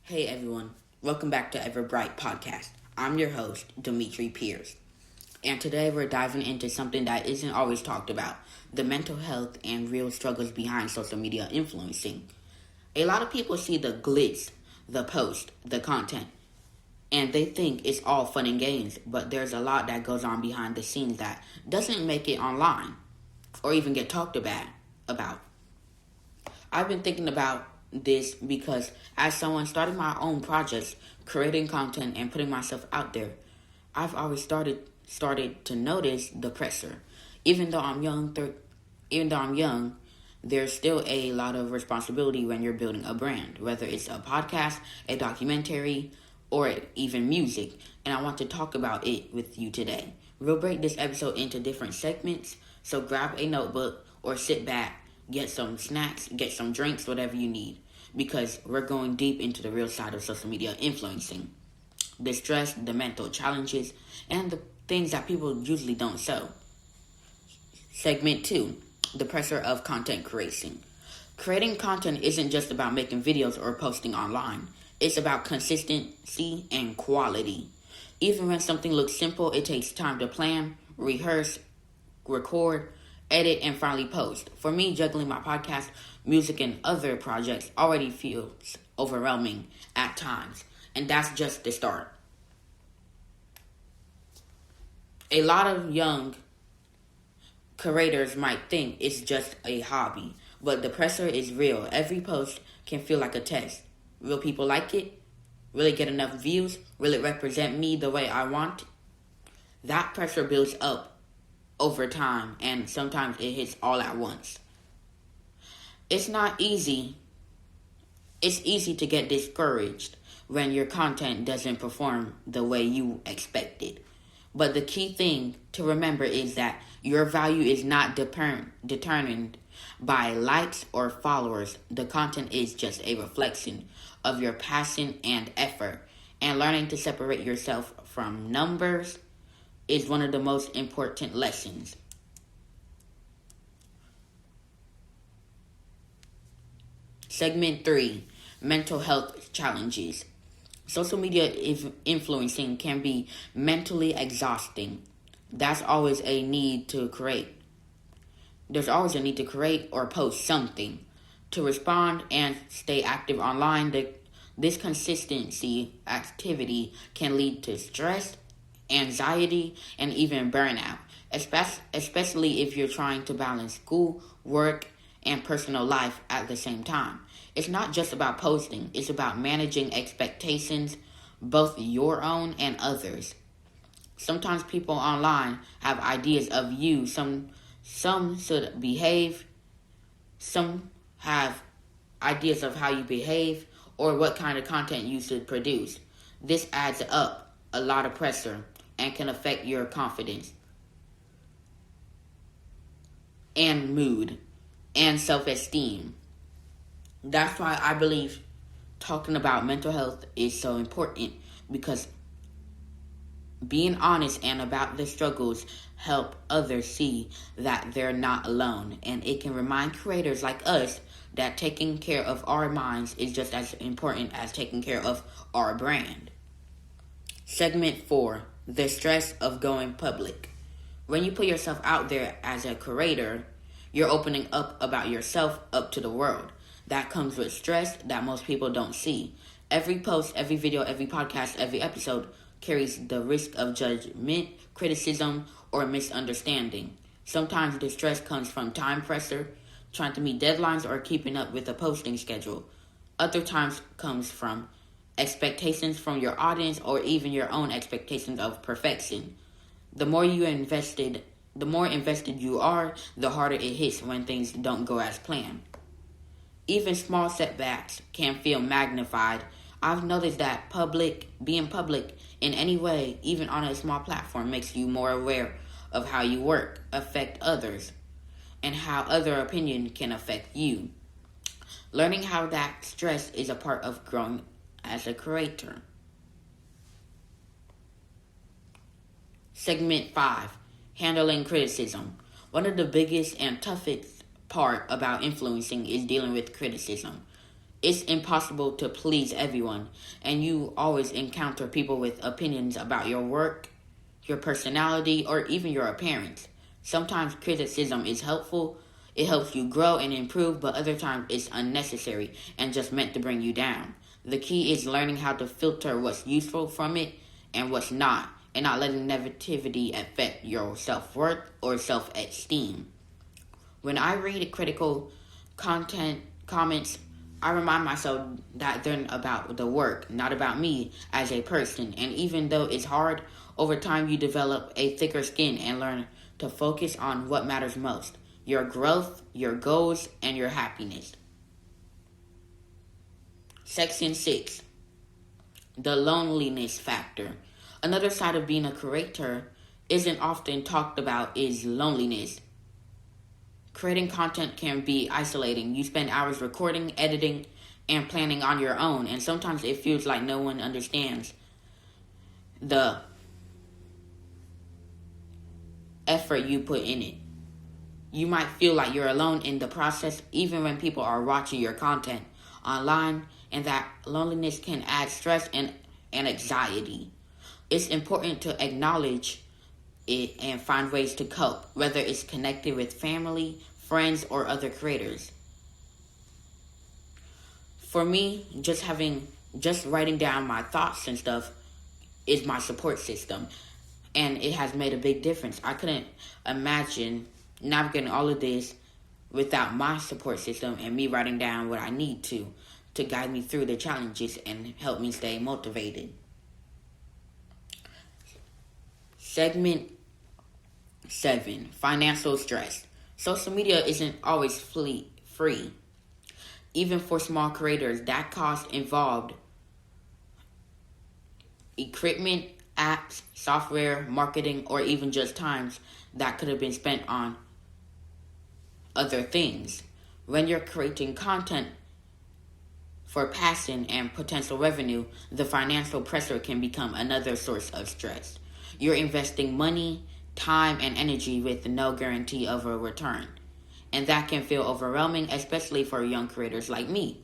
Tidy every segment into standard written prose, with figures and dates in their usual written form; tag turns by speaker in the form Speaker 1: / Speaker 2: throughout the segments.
Speaker 1: Hey everyone, welcome back to Everbright Podcasts. I'm your host, Demetri Pierce. And today we're diving into something that isn't always talked about, the mental health and real struggles behind social media influencing. A lot of people see the glitz, the post, the content, and they think it's all fun and games, but there's a lot that goes on behind the scenes that doesn't make it online or even get talked about. I've been thinking about this because as someone starting my own projects, creating content and putting myself out there, I've always started to notice the pressure. Even though I'm young, there's still a lot of responsibility when you're building a brand, whether it's a podcast, a documentary, or even music. And I want to talk about it with you today. We'll break this episode into different segments, so grab a notebook or sit back, get some snacks, get some drinks, whatever you need, because we're going deep into the real side of social media influencing. The stress, the mental challenges, and the things that people usually don't show. Segment 2, the pressure of content creation. Creating content isn't just about making videos or posting online. It's about consistency and quality. Even when something looks simple, it takes time to plan, rehearse, record, edit, and finally post. For me, juggling my podcast, music, and other projects already feels overwhelming at times, and that's just the start. A lot of young creators might think it's just a hobby, but the pressure is real. Every post can feel like a test. Will people like it? Will it get enough views? Will it represent me the way I want? That pressure builds up over time, and sometimes it hits all at once. It's easy to get discouraged when your content doesn't perform the way you expected. But the key thing to remember is that your value is not determined by likes or followers. The content is just a reflection of your passion and effort. And learning to separate yourself from numbers is one of the most important lessons. Segment 3, mental health challenges. Social media influencing can be mentally exhausting. There's always a need to create or post something. To respond and stay active online, this consistency activity can lead to stress, anxiety, and even burnout, especially if you're trying to balance school, work, and personal life at the same time. It's not just about posting, it's about managing expectations, both your own and others. Sometimes people online have ideas of you, some should behave, some have ideas of how you behave, or what kind of content you should produce. This adds up a lot of pressure and can affect your confidence and mood and self-esteem. That's why I believe talking about mental health is so important, because being honest and about the struggles help others see that they're not alone, and it can remind creators like us that taking care of our minds is just as important as taking care of our brand. Segment 4, the stress of going public. When you put yourself out there as a creator, you're opening up about yourself up to the world. That comes with stress that most people don't see. Every post, every video, every podcast, every episode carries the risk of judgment, criticism, or misunderstanding. Sometimes the stress comes from time pressure, trying to meet deadlines, or keeping up with a posting schedule. Other times comes from expectations from your audience, or even your own expectations of perfection. The more invested you are, the harder it hits when things don't go as planned. Even small setbacks can feel magnified. I've noticed that being public in any way, even on a small platform, makes you more aware of how you work, affect others, and how other opinion can affect you. Learning how that stress is a part of growing as a creator. Segment 5, handling criticism. One of the biggest and toughest part about influencing is dealing with criticism. It's impossible to please everyone, and you always encounter people with opinions about your work, your personality, or even your appearance. Sometimes criticism is helpful, it helps you grow and improve, but other times it's unnecessary and just meant to bring you down. The key is learning how to filter what's useful from it and what's not, and not letting negativity affect your self-worth or self-esteem. When I read critical content comments, I remind myself that they're about the work, not about me as a person. And even though it's hard, over time you develop a thicker skin and learn to focus on what matters most: your growth, your goals, and your happiness. Section 6. The loneliness factor. Another side of being a creator isn't often talked about is loneliness. Creating content can be isolating. You spend hours recording, editing, and planning on your own, and sometimes it feels like no one understands the effort you put in it. You might feel like you're alone in the process, even when people are watching your content online, and that loneliness can add stress and anxiety. It's important to acknowledge it and find ways to cope, whether it's connected with family, friends, or other creators. For me, just writing down my thoughts and stuff is my support system, and it has made a big difference. I couldn't imagine navigating all of this without my support system and me writing down what I need to guide me through the challenges and help me stay motivated. Segment 7. Financial stress. Social media isn't always free. Even for small creators, that cost involved equipment, apps, software, marketing, or even just times that could have been spent on other things. When you're creating content for passion and potential revenue, the financial pressure can become another source of stress. You're investing money, time, and energy with no guarantee of a return. And that can feel overwhelming, especially for young creators like me.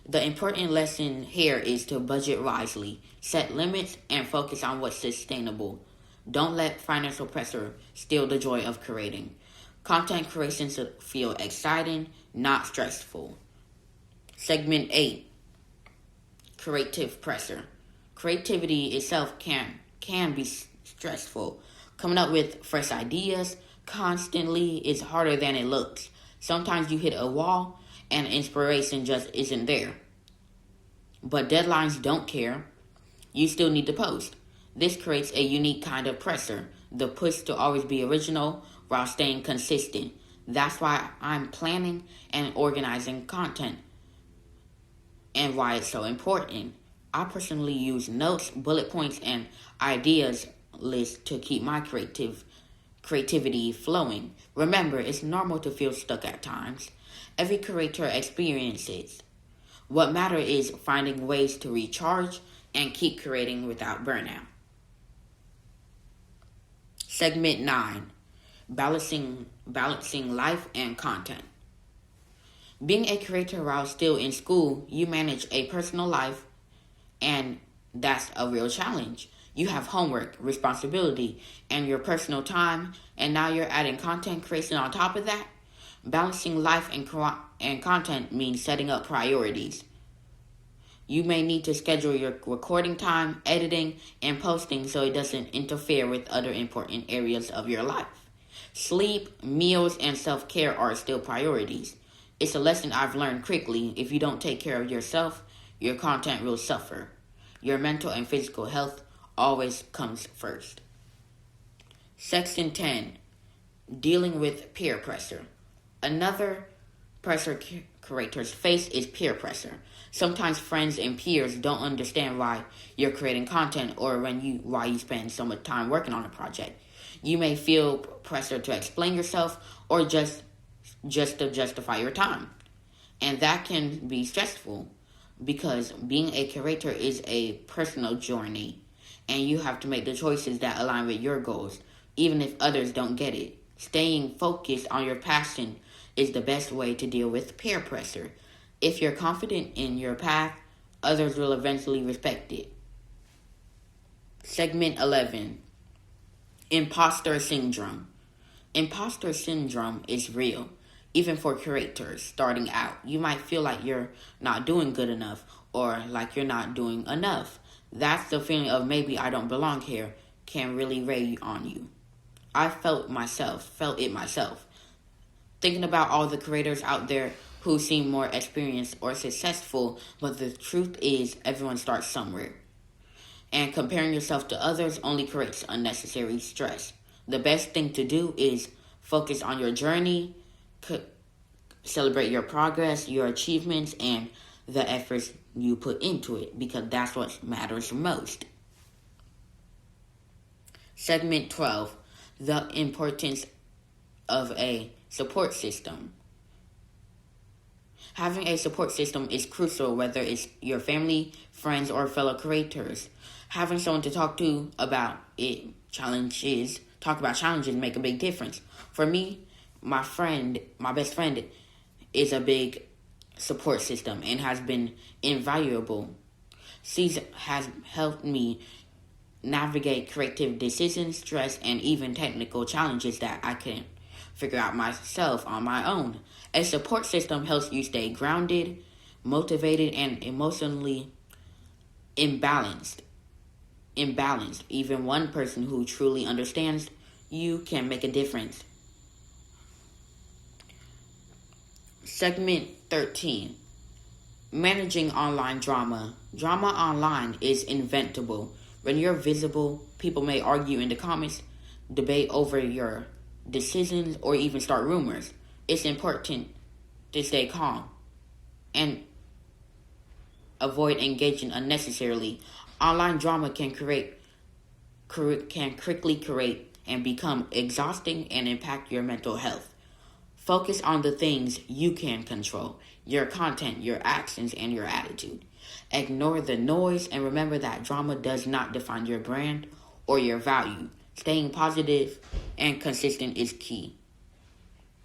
Speaker 1: The important lesson here is to budget wisely, set limits, and focus on what's sustainable. Don't let financial pressure steal the joy of creating. Content creation should feel exciting, not stressful. Segment 8. Creative pressure. Creativity itself can be stressful. Coming up with fresh ideas constantly is harder than it looks. Sometimes you hit a wall and inspiration just isn't there. But deadlines don't care. You still need to post. This creates a unique kind of pressure, the push to always be original while staying consistent. That's why I'm planning and organizing content and why it's so important. I personally use notes, bullet points, and ideas lists to keep my creativity flowing. Remember, it's normal to feel stuck at times. Every creator experiences. What matters is finding ways to recharge and keep creating without burnout. Segment 9. Balancing life and content. Being a creator while still in school, you manage a personal life, and that's a real challenge. You have homework, responsibility, and your personal time, and now you're adding content creation on top of that. Balancing life and content means setting up priorities. You may need to schedule your recording time, editing, and posting so it doesn't interfere with other important areas of your life. Sleep, meals, and self-care are still priorities. It's a lesson I've learned quickly. If you don't take care of yourself, your content will suffer. Your mental and physical health always comes first. Section 10. Dealing with peer pressure. Another pressure creators face is peer pressure. Sometimes friends and peers don't understand why you're creating content or why you spend so much time working on a project. You may feel pressure to explain yourself or just to justify your time. And that can be stressful because being a creator is a personal journey and you have to make the choices that align with your goals, even if others don't get it. Staying focused on your passion is the best way to deal with peer pressure. If you're confident in your path, others will eventually respect it. Segment 11. Impostor syndrome. Imposter syndrome is real, even for creators starting out. You might feel like you're not doing good enough or like you're not doing enough. That's the feeling of maybe I don't belong here can really weigh on you. I felt it myself. Thinking about all the creators out there who seem more experienced or successful, but the truth is everyone starts somewhere. And comparing yourself to others only creates unnecessary stress. The best thing to do is focus on your journey, celebrate your progress, your achievements, and the efforts you put into it, because that's what matters most. Segment 12. The importance of a support system. Having a support system is crucial, whether it's your family, friends, or fellow creators. Having someone to talk to about challenges make a big difference. For me, my best friend is a big support system and has been invaluable. She has helped me navigate creative decisions, stress, and even technical challenges that I couldn't figure out myself on my own. A support system helps you stay grounded, motivated, and emotionally imbalanced. Even one person who truly understands you can make a difference. Segment 13. Managing online drama. Drama online is inventable. When you're visible, people may argue in the comments, debate over your decisions, or even start rumors. It's important to stay calm and avoid engaging unnecessarily. Online drama can quickly create and become exhausting and impact your mental health. Focus on the things you can control: your content, your actions, and your attitude. Ignore the noise and remember that drama does not define your brand or your value. Staying positive and consistent is key.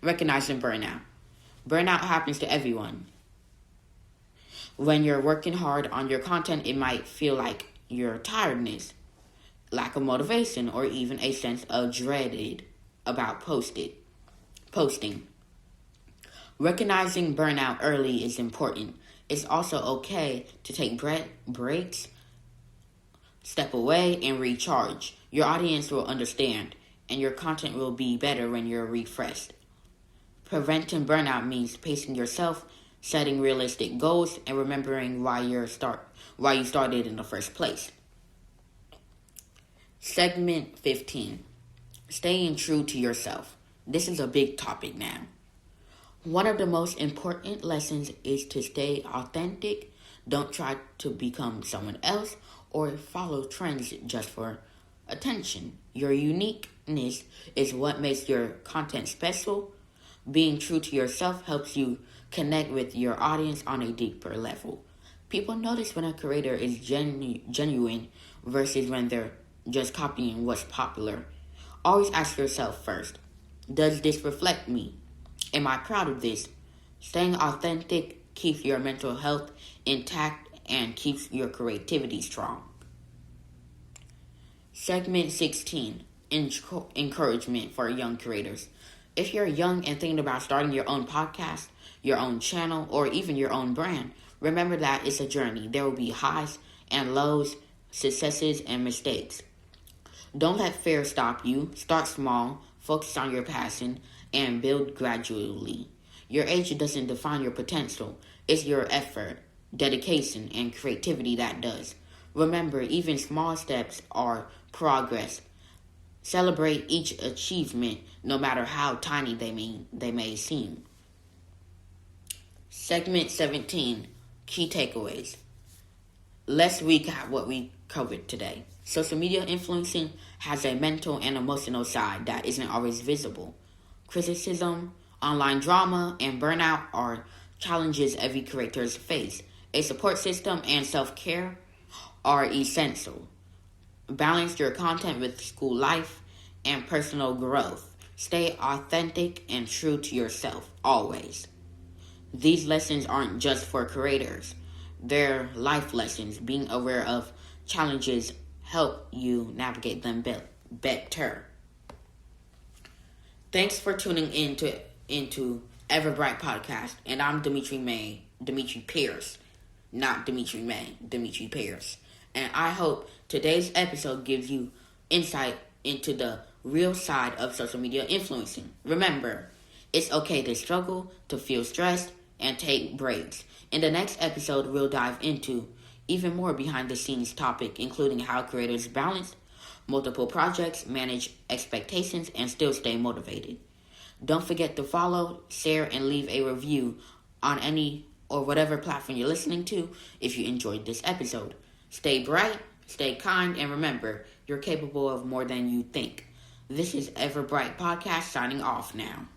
Speaker 1: Recognizing burnout. Burnout happens to everyone. When you're working hard on your content, it might feel like your tiredness, lack of motivation, or even a sense of dread about posting. Recognizing burnout early is important. It's also okay to take breaks, step away, and recharge. Your audience will understand, and your content will be better when you're refreshed. Preventing burnout means pacing yourself, setting realistic goals, and remembering why you started in the first place. Segment 15. Staying true to yourself. This is a big topic now. One of the most important lessons is to stay authentic. Don't try to become someone else or follow trends just for attention. Your uniqueness is what makes your content special. Being true to yourself helps you connect with your audience on a deeper level. People notice when a creator is genuine versus when they're just copying what's popular. Always ask yourself first, does this reflect me? Am I proud of this? Staying authentic keeps your mental health intact and keeps your creativity strong. Segment 16. Encouragement for young creators. If you're young and thinking about starting your own podcast, your own channel, or even your own brand, remember that it's a journey. There will be highs and lows, successes and mistakes. Don't let fear stop you. Start small, focus on your passion, and build gradually. Your age doesn't define your potential. It's your effort, dedication, and creativity that does. Remember, even small steps are progress. Celebrate each achievement, no matter how tiny they may seem. Segment 17. Key takeaways. Let's recap what we covered today. Social media influencing has a mental and emotional side that isn't always visible. Criticism, online drama, and burnout are challenges every creator face. A support system and self-care are essential. Balance your content with school life and personal growth. Stay authentic and true to yourself, always. These lessons aren't just for creators. They're life lessons. Being aware of challenges help you navigate them better. Thanks for tuning into Everbright Podcast, and I'm Demetri Pierce, not Demetri May, Demetri Pierce. And I hope today's episode gives you insight into the real side of social media influencing. Remember, it's okay to struggle, to feel stressed, and take breaks. In the next episode, we'll dive into even more behind-the-scenes topic, including how creators balance multiple projects, manage expectations, and still stay motivated. Don't forget to follow, share, and leave a review on any or whatever platform you're listening to if you enjoyed this episode. Stay bright, stay kind, and remember, you're capable of more than you think. This is Everbright Podcast signing off now.